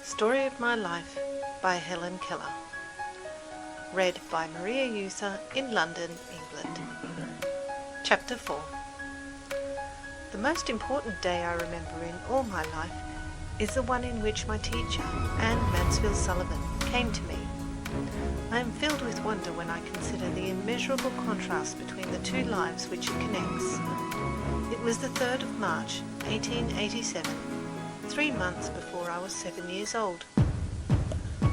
Story of My Life by Helen Keller. Read by Maria User in London, England. Chapter 4. The most important day I remember in all my life is the one in which my teacher, Anne Mansfield Sullivan, came to me. I am filled with wonder when I consider the immeasurable contrast between the two lives which it connects. It was the 3rd of March, 1887, 3 months before I was 7 years old.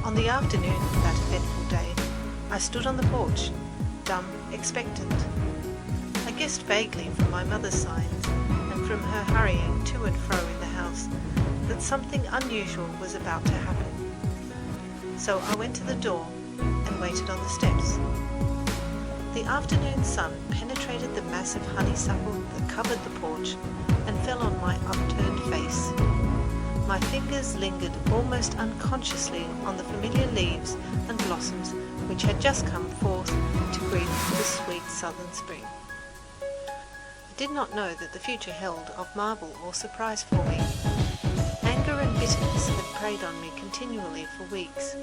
On the afternoon of that eventful day, I stood on the porch, dumb, expectant. I guessed vaguely from my mother's signs and from her hurrying to and fro in the house that something unusual was about to happen. So I went to the door and waited on the steps. The afternoon sun penetrated the massive honeysuckle that covered the porch and fell on my upturned face. My fingers lingered almost unconsciously on the familiar leaves and blossoms which had just come forth to greet the sweet southern spring. I did not know that the future held of marvel or surprise for me. Anger and bitterness had preyed on me continually for weeks,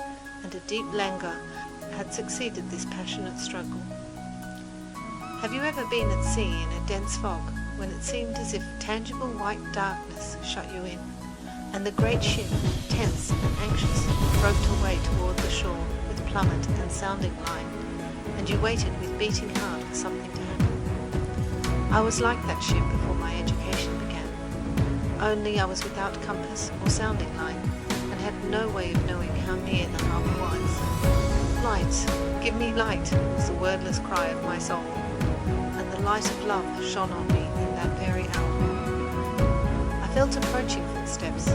and a deep languor had succeeded this passionate struggle. Have you ever been at sea in a dense fog when it seemed as if tangible white darkness shut you in, and the great ship, tense and anxious, groped her way toward the shore with plummet and sounding line, and you waited with beating heart for something to happen? I was like that ship before my education began, only I was without compass or sounding line, and had no way of knowing how near the harbour was. Light, give me light, was the wordless cry of my soul, and the light of love shone on me in that very hour. I felt approaching footsteps.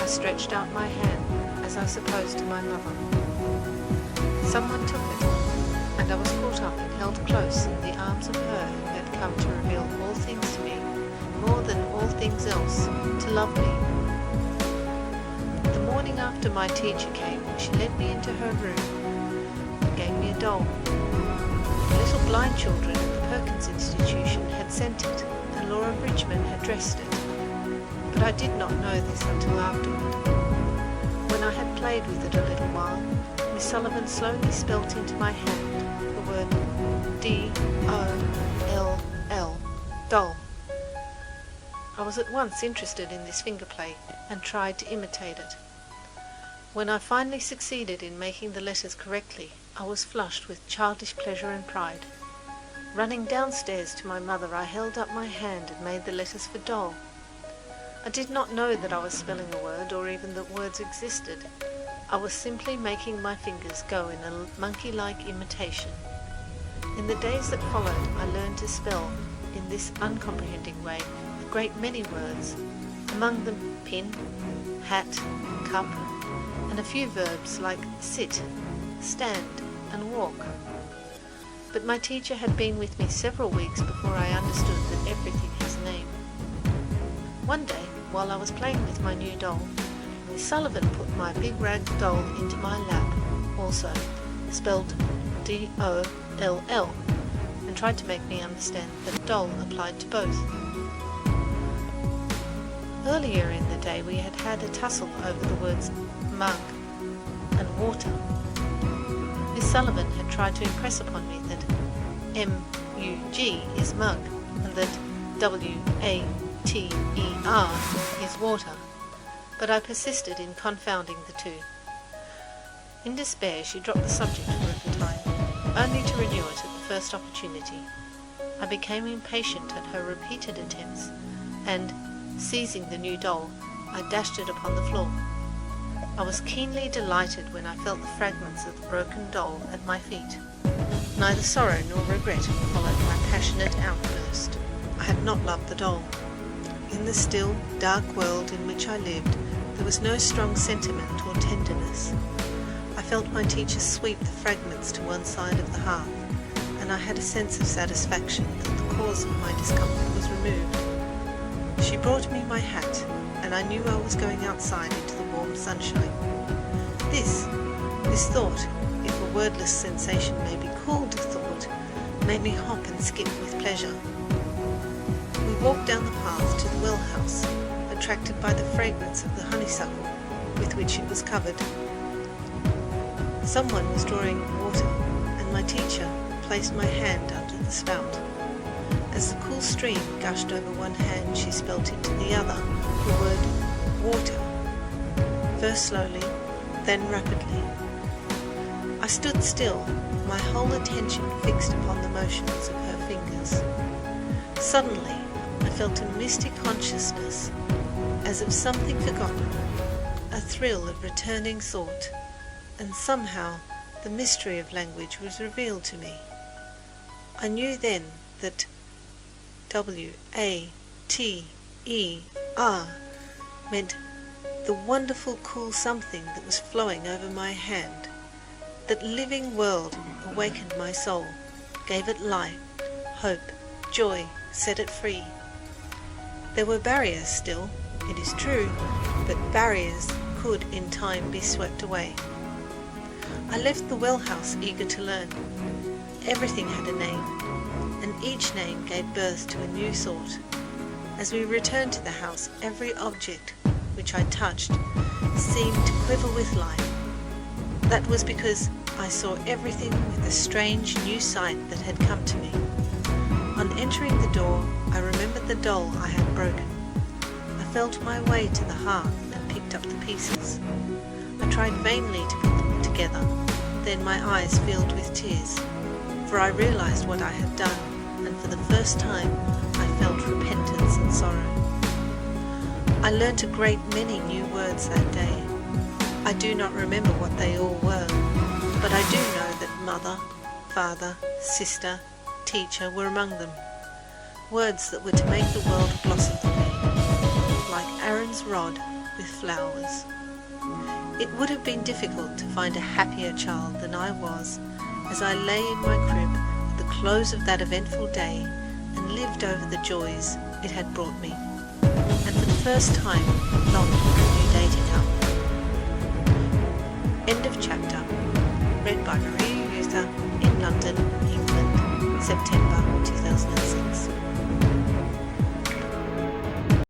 I stretched out my hand, as I supposed to my mother. Someone took it, and I was caught up and held close in the arms of her who had come to reveal all things to me, more than all things else, to love me. The morning after my teacher came, she led me into her room and gave me a doll. The little blind children at the Perkins Institution had sent it, and Laura Bridgman had dressed it. But I did not know this until afterward. When I had played with it a little while, Miss Sullivan slowly spelt into my hand the word D-O-L-L, doll. I was at once interested in this finger play and tried to imitate it. When I finally succeeded in making the letters correctly, I was flushed with childish pleasure and pride. Running downstairs to my mother, I held up my hand and made the letters for doll. I did not know that I was spelling a word, or even that words existed. I was simply making my fingers go in a monkey-like imitation. In the days that followed, I learned to spell, in this uncomprehending way, a great many words, among them pin, hat, cup, and a few verbs like sit, stand, and walk. But my teacher had been with me several weeks before I understood that everything has a name. One day, while I was playing with my new doll, Miss Sullivan put my big rag doll into my lap, also spelled D-O-L-L, and tried to make me understand that doll applied to both. Earlier in the day we had had a tussle over the words mug and water. Miss Sullivan had tried to impress upon me that M-U-G is mug, and that W-A-T-E-R is water, but I persisted in confounding the two. In despair she dropped the subject for a time, only to renew it at the first opportunity. I became impatient at her repeated attempts, and, seizing the new doll, I dashed it upon the floor. I was keenly delighted when I felt the fragments of the broken doll at my feet. Neither sorrow nor regret followed my passionate outburst. I had not loved the doll. In the still, dark world in which I lived, there was no strong sentiment or tenderness. I felt my teacher sweep the fragments to one side of the hearth, and I had a sense of satisfaction that the cause of my discomfort was removed. She brought me my hat, and I knew I was going outside into the warm sunshine. This thought, if a wordless sensation may be called a thought, made me hop and skip with pleasure. We walked down the path to the well house, attracted by the fragrance of the honeysuckle, with which it was covered. Someone was drawing water, and my teacher placed my hand under the spout. As the cool stream gushed over one hand, she spelt into the other the word water, first slowly, then rapidly. I stood still, my whole attention fixed upon the motions of her fingers. Suddenly, I felt a mystic consciousness, as of something forgotten, a thrill of returning thought, and somehow the mystery of language was revealed to me. I knew then that W-A-T-E-R meant the wonderful cool something that was flowing over my hand. That living world awakened my soul, gave it life, hope, joy, set it free. There were barriers still, it is true, but barriers could in time be swept away. I left the well house eager to learn. Everything had a name, and each name gave birth to a new thought. As we returned to the house, every object which I touched seemed to quiver with life. That was because I saw everything with a strange new sight that had come to me. On entering the door, I remembered the doll I had broken. I felt my way to the hearth and picked up the pieces. I tried vainly to put them together. Then my eyes filled with tears, for I realized what I had done, and for the first time I felt repentance and sorrow. I learnt a great many new words that day. I do not remember what they all were, but I do know that mother, father, sister, teacher were among them. Words that were to make the world blossom for me, like Aaron's rod with flowers. It would have been difficult to find a happier child than I was as I lay in my crib at the close of that eventful day and lived over the joys it had brought me, and for the first time longed for a new day to come. End of chapter. Read by Maria Euther in London, England, September 2000.